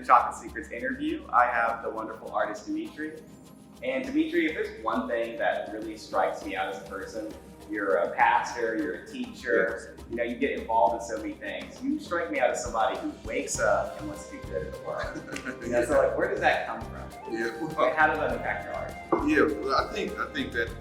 Chocolate Secrets interview, I have the wonderful artist Demetri. And Demetri, if there's one thing that really strikes me out as a person, you're a pastor, you're a teacher, you know, you get involved in so many things. You strike me out as somebody who wakes up and wants to be good in the world. You know, so like, where does that come from? Yeah. Like, how does that impact your art? Yeah, well, I think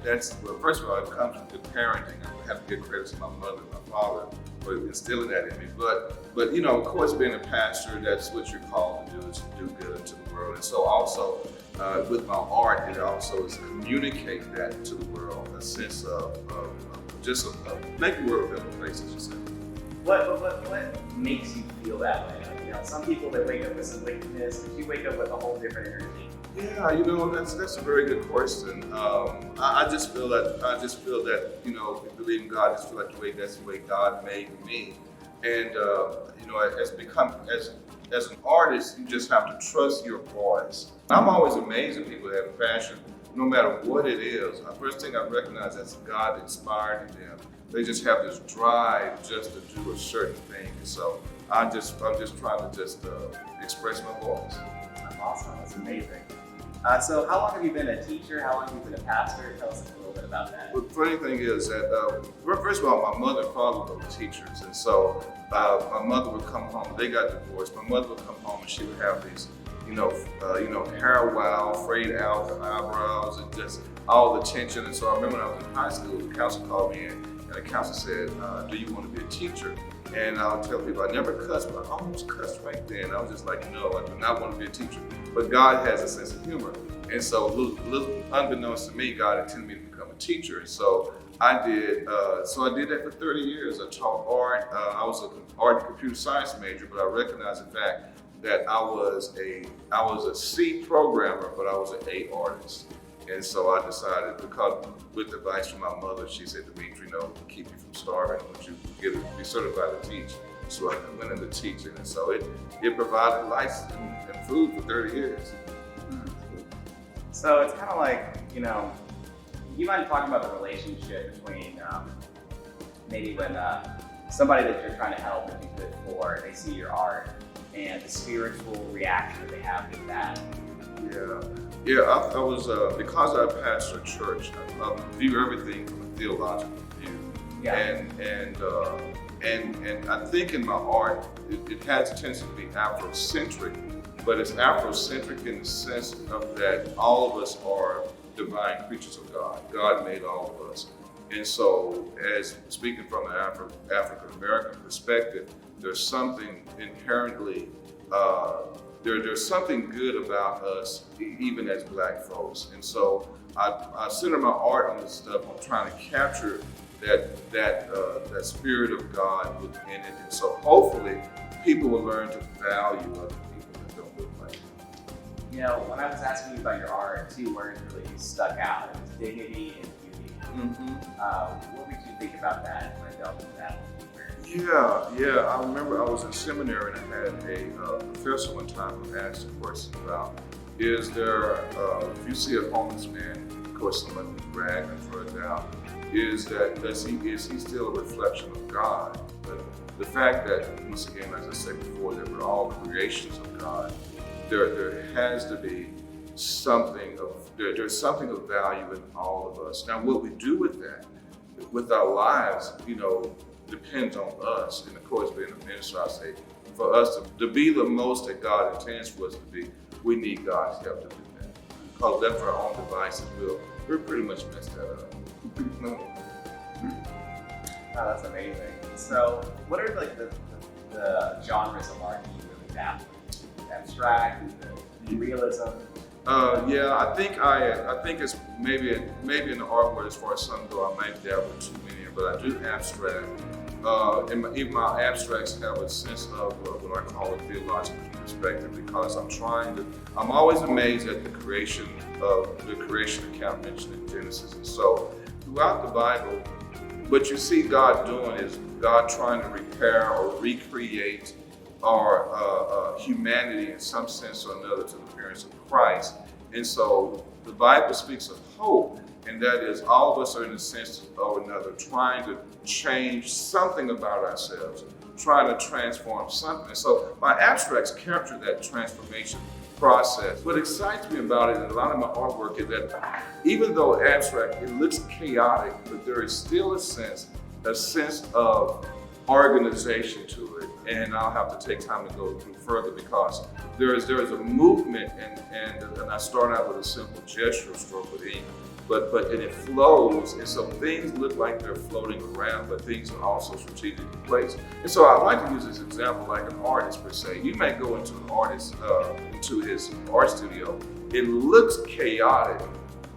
that's well, first of all, it comes from good parenting. I have to give credit to my mother and my father for instilling that in me. But you know, of course, being a pastor, that's what you're called to do, is to do good to the world. And so also with my art, it also is communicate that to the world, a sense of just make the world a better place, as you say. What makes you feel that way? You know, some people that wake up with some wickedness, but you wake up with a whole different energy. Yeah, you know, that's a very good question. I just feel that you know, if you believe in God, I just feel like that's the way God made me, and you know, as an artist, you just have to trust your voice. I'm always amazed at people that have passion, no matter what it is. The first thing I recognize is God inspired in them. They just have this drive just to do a certain thing. And so I'm just trying to express my voice. That's awesome. That's amazing. So how long have you been a teacher? How long have you been a pastor? Tell us a little bit about that. Well, the funny thing is that, first of all, my mother and father were teachers. And so my mother would come home, they got divorced. My mother would come home and she would have these, hair wow, frayed out, the eyebrows, and just all the tension. And so I remember when I was in high school, the counselor called me in, and the counselor said, do you want to be a teacher? And I'll tell people, I never cussed, but I almost cussed right then. I was just like, no, I do not want to be a teacher. But God has a sense of humor. And so, little unbeknownst to me, God intended me to become a teacher. And so I did that for 30 years. I taught art. I was an art and computer science major, but I recognized the fact that I was a C programmer, but I was an A artist. And so I decided, because with advice from my mother, she said, Demetri, to keep you from starving, I want you to be certified to teach. So I went into teaching, and so it provided life and food for 30 years. So it's kind of like, you mind talking about the relationship between maybe when somebody that you're trying to help and be good for, they see your art, and the spiritual reaction that they have to that. Yeah. I was because I pastor a church. I view everything from a theological view. Yeah. And I think in my art, it has a tendency to be Afrocentric, but it's Afrocentric in the sense of that all of us are divine creatures of God. God made all of us. And so, as speaking from an African American perspective, there's something inherently, there's something good about us, even as Black folks. And so, I center my art on this stuff. I'm trying to capture that spirit of God within it. And so, hopefully, people will learn to value other people that don't look like them. When I was asking you about your art, two words really stuck out. It was dignity and beauty. Mm-hmm. What would you think about that when I dealt with that? Yeah. I remember I was in seminary and I had a professor one time who asked a question about, is there, if you see a homeless man, of course someone who's dragged and drugged out, is he still a reflection of God? But the fact that, once again, as I said before, that we're all creations of God, there has to be something there's something of value in all of us. Now, what we do with that, with our lives, depends on us. And of course, being a minister, I say, for us to be the most that God intends for us to be, we need God's help to do that. Because left for our own devices, we're pretty much messed that up. Oh, that's amazing. So, what are like the genres of art that you really dabble in? Abstract, the realism. I think it's maybe in the art world, as far as some go, I might dabble too many, but I do abstract. Even my abstracts have a sense of what I call a theological perspective, because I'm always amazed at the creation account mentioned in Genesis. And so throughout the Bible, what you see God doing is God trying to repair or recreate our humanity in some sense or another to the appearance of Christ. And so the Bible speaks of hope, and that is all of us are in a sense or another trying to change something about ourselves trying to transform something. And so my abstracts capture that transformation process. What excites me about it and a lot of my artwork is that even though abstract, it looks chaotic, but there is still a sense of organization to it. And I'll have to take time to go through further because there is a movement and I start out with a simple gesture stroke with ink, but it flows, and so things look like they're floating around, but things are also strategically placed. And so I like to use this example like an artist per se. You may go into an artist, into his art studio. It looks chaotic,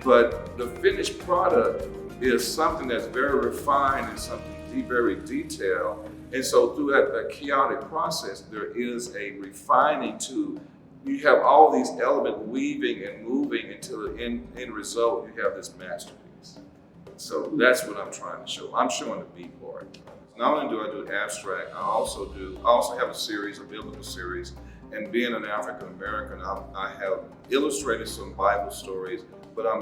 but the finished product is something that's very refined and something very detailed. And so through that chaotic process, there is a refining to. You have all these elements weaving and moving until the end result, you have this masterpiece. So that's what I'm trying to show. I'm showing the beat part. Not only do I do abstract, I also have a series, a biblical series. And being an African American, I have illustrated some Bible stories, but I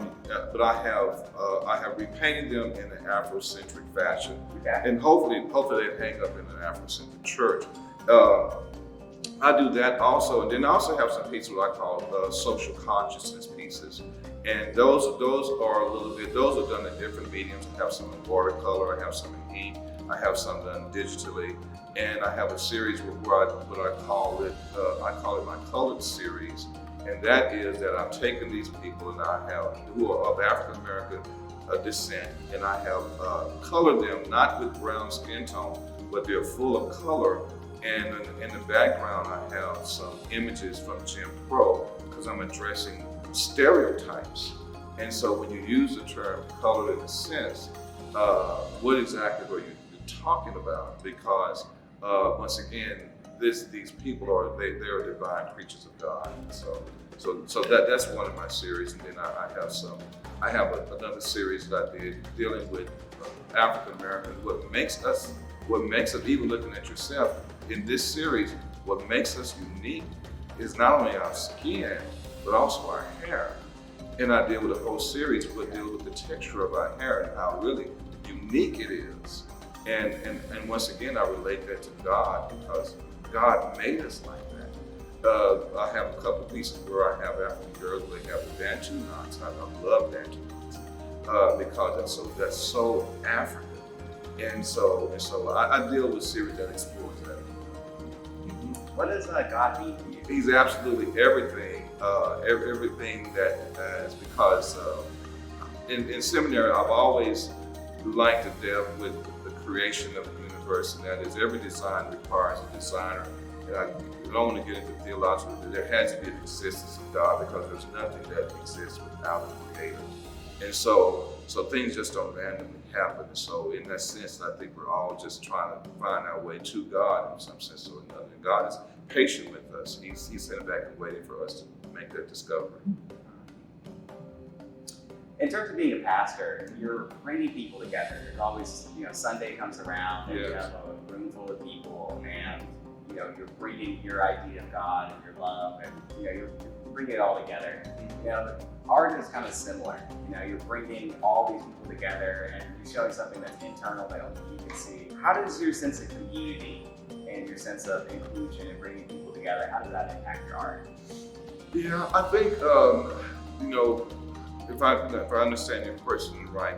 have repainted them in an Afrocentric fashion, and hopefully they hang up in an Afrocentric church. I do that also, and then I also have some pieces what I call social consciousness pieces, and those are done in different mediums. I have some in watercolor, I have some in ink, I have some done digitally, and I have a series where I call it my colored series, and that is that I'm taking these people and I have who are of African American descent, and I have colored them not with brown skin tone, but they're full of color. And in the background, I have some images from Jim Crow because I'm addressing stereotypes. And so when you use the term color in a sense, what exactly are you talking about? Because once again, these people are they're divine creatures of God. So that's one of my series, and then I have another series that I did dealing with African Americans. What makes us even looking at yourself in this series, what makes us unique is not only our skin, but also our hair. And I deal with a whole series, but deal with the texture of our hair and how really unique it is. And once again, I relate that to God because God made us like that. I have a couple pieces where I have African girls where they have the Bantu knots. I love Bantu knots because that's so African. And so I deal with series that explores that. What does God mean to you? He's absolutely everything. Everything that is because in seminary I've always liked to delve with the creation of the universe, and that is every design requires a designer. And I don't want to get into theological, but there has to be an existence of God because there's nothing that exists without a creator. And so things just don't randomly happen. And so in that sense, I think we're all just trying to find our way to God in some sense or another. And God is patient with us. He's sitting back and waiting for us to make that discovery. In terms of being a pastor, you're bringing people together. There's always, Sunday comes around and you have a room full of people, and you're bringing your idea of God and your love, and you're bringing it all together. Art is kind of similar. You're bringing all these people together and you're showing something that's internal that only you can see. How does your sense of community and your sense of inclusion and bringing people together, how does that impact your art? Yeah, I think if I understand your question right,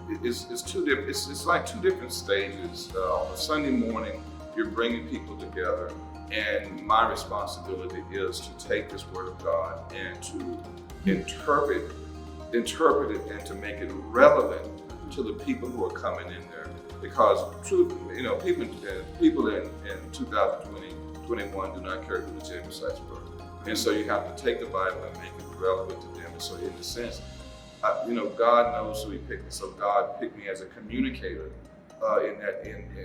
it's two different. It's like two different stages. On a Sunday morning, you're bringing people together, and my responsibility is to take this Word of God and to interpret it and to make it relevant to the people who are coming in there. Because people in 2021 do not care who the Jebusites were. And so you have to take the Bible and make it relevant to them. And so in a sense, God knows who He picked. And so God picked me as a communicator in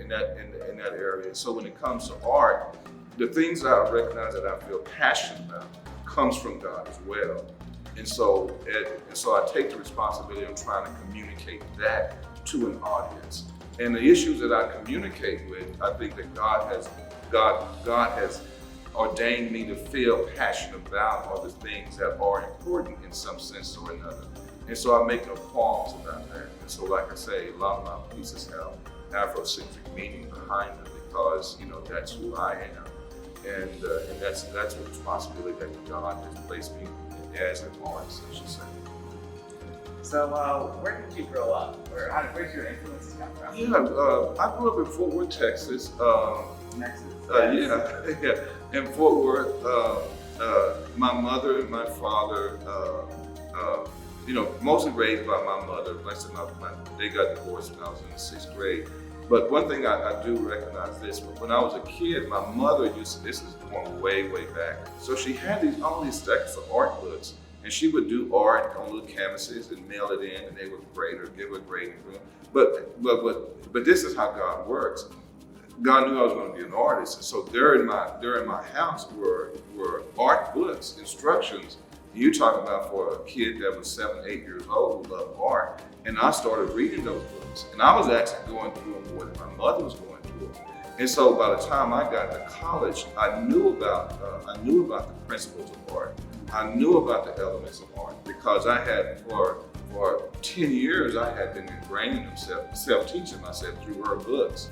that area. So when it comes to art, the things that I recognize that I feel passionate about comes from God as well. And so I take the responsibility of trying to communicate that to an audience. And the issues that I communicate with, I think that God has ordained me to feel passionate about are the things that are important in some sense or another. And so I make no qualms about that. And so like I say, a lot of my pieces have Afrocentric meaning behind them because, that's who I am. And that's a responsibility that God has placed me as an artist, I should say. So, where did you grow up? Where's your influences come from? Yeah, I grew up in Fort Worth, Texas. Texas. Yeah. In Fort Worth, my mother and my father, mostly raised by my mother. Like I said, they got divorced when I was in the 6th grade. But one thing I do recognize this, when I was a kid, my mother this is going way, way back. So she had all these stacks of art books, and she would do art on little canvases and mail it in, and they would grade her, give her a grading room. But this is how God works. God knew I was going to be an artist, and so there in my house were art books, instructions. You talking about for a kid that was 7, 8 years old who loved art, and I started reading those books, and I was actually going through them more than my mother was going through them. And so by the time I got to college, I knew about the principles of art. I knew about the elements of art because I had for 10 years I had been ingraining myself, self-teaching myself through her books.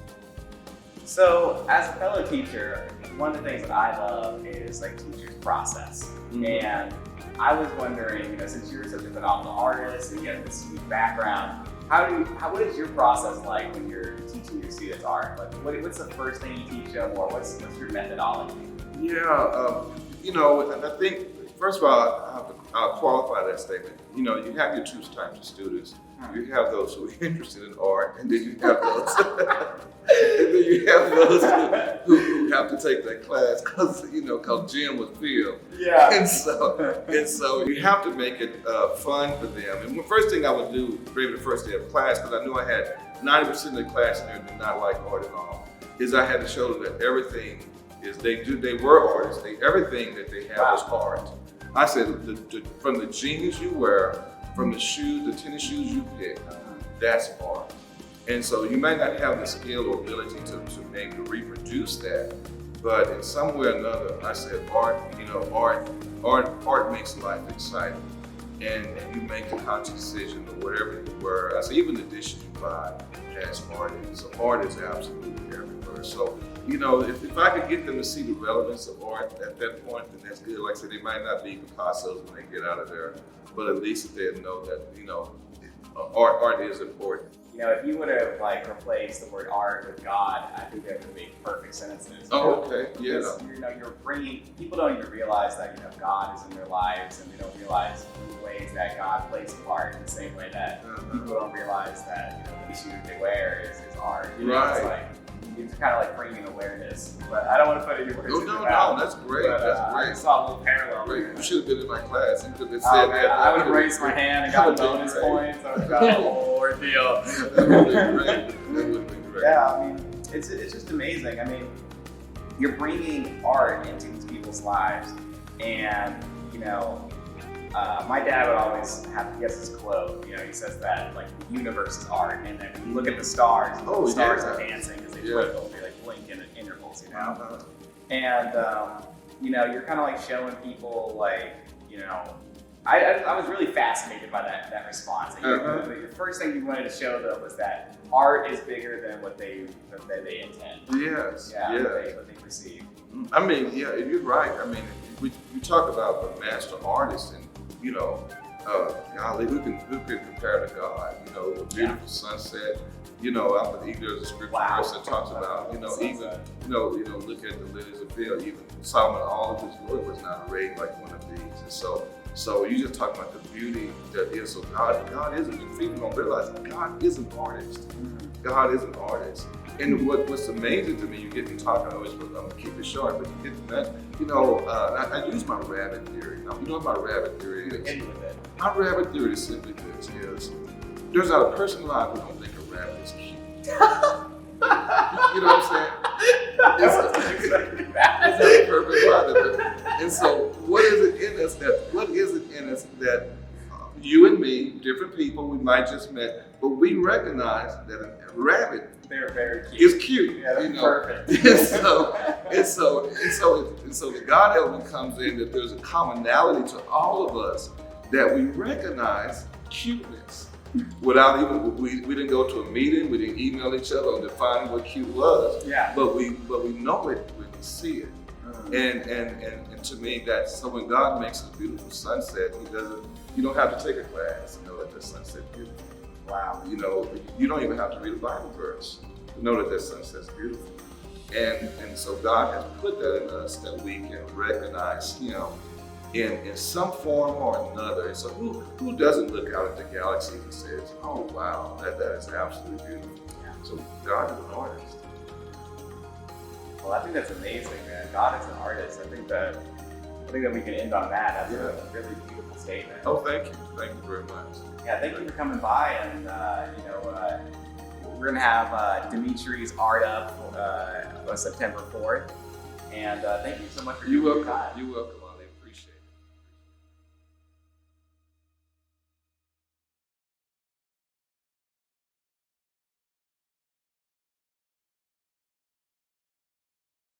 So, as a fellow teacher, one of the things that I love is like teachers' process. Mm-hmm. And I was wondering, since you're such a phenomenal artist and you have this huge background, what is your process like when you're teaching your students art? Like, what's the first thing you teach them, or what's your methodology? Yeah, and I think first of all, I'll qualify that statement. You have your two types of students. You have those who are interested in art, and then you have those, who have to take that class because Jim was Fille. Yeah. And so you have to make it fun for them. And the first thing I would do, maybe the first day of class, because I knew I had 90% of the class in there did not like art at all, is I had to show them that everything is they were artists. Everything that they have was art. I said from the jeans you wear, from the shoes, the tennis shoes you pick, that's art. And so you might not have the skill or ability to maybe reproduce that, but in some way or another, I said art makes life exciting. And you make a conscious decision or whatever you wear. I say even the dishes you buy has art in it. So art is absolutely everywhere. So, if I could get them to see the relevance of art at that point, then that's good. Like I said, they might not be Picassos when they get out of there, but at least they'll know that, art is important. If you would have replaced the word art with God, I think that would make perfect sentences. Oh, okay, yeah. You're bringing, people don't even realize that, God is in their lives, and they don't realize the ways that God plays a part in the same way that people don't realize that, the shoes they wear is art. Right. It's kind of bringing awareness, but I don't want to put any words in your No, mouth. that's great. But, that's great. I saw a little parallel. Great. You should have been in my class. You could have said that. I would have raised my hand and got bonus points. I would have got a whole ordeal. That would have been great. That would have been great. Yeah, it's just amazing. You're bringing art into these people's lives, and my dad would always have, he has this quote, he says that the universe is art, and then when you look at the stars, the stars are dancing as they twinkle, they blink in intervals, and you're kind of showing people I was really fascinated by that response. The first thing you wanted to show them was that art is bigger than what they intend. Yes. Yeah. What they perceive. You're right. We talk about the master artist, and golly, who can compare to God? A beautiful sunset. I believe there's a scripture verse that talks about, look at the lilies of the field. Even Solomon, all of his glory was not arrayed like one of these. And so you just talk about the beauty that is. So God isn't. People don't realize that God is an artist. God is an artist. And what's amazing to me, you get me talking. I'm gonna keep it short, but you get to that. I use my rabbit theory. Now, you know what my rabbit theory is? My rabbit theory is simply this: there's not a person alive who don't think a rabbit is cute. You know what I'm saying? It's a perfect rabbit. And so, what is it in us that you and me, different people we might just met, but we recognize that a rabbit they're very cute. Is cute. Yeah, that's perfect. and so the God element comes in that there's a commonality to all of us that we recognize cuteness. without even, we didn't go to a meeting, we didn't email each other on defining what cute was. Yeah. But we know it when we see it. And to me, that's, so when God makes a beautiful sunset, you don't have to take a class to know that the sunset's beautiful. Wow. You know, you don't even have to read a Bible verse to know that that sunset's beautiful. And so God has put that in us, that we can recognize Him in some form or another. And so who doesn't look out at the galaxy and says, oh wow, that is absolutely beautiful. Yeah. So God is an artist. Well, I think that's amazing, man. God is an artist. I think that we can end on that. That's a really beautiful statement. Oh, thank you. Thank you very much. Yeah, thank you for coming by, and we're gonna have Demetri's art up on September 4th, and thank you so much for You're your welcome. time. You're welcome.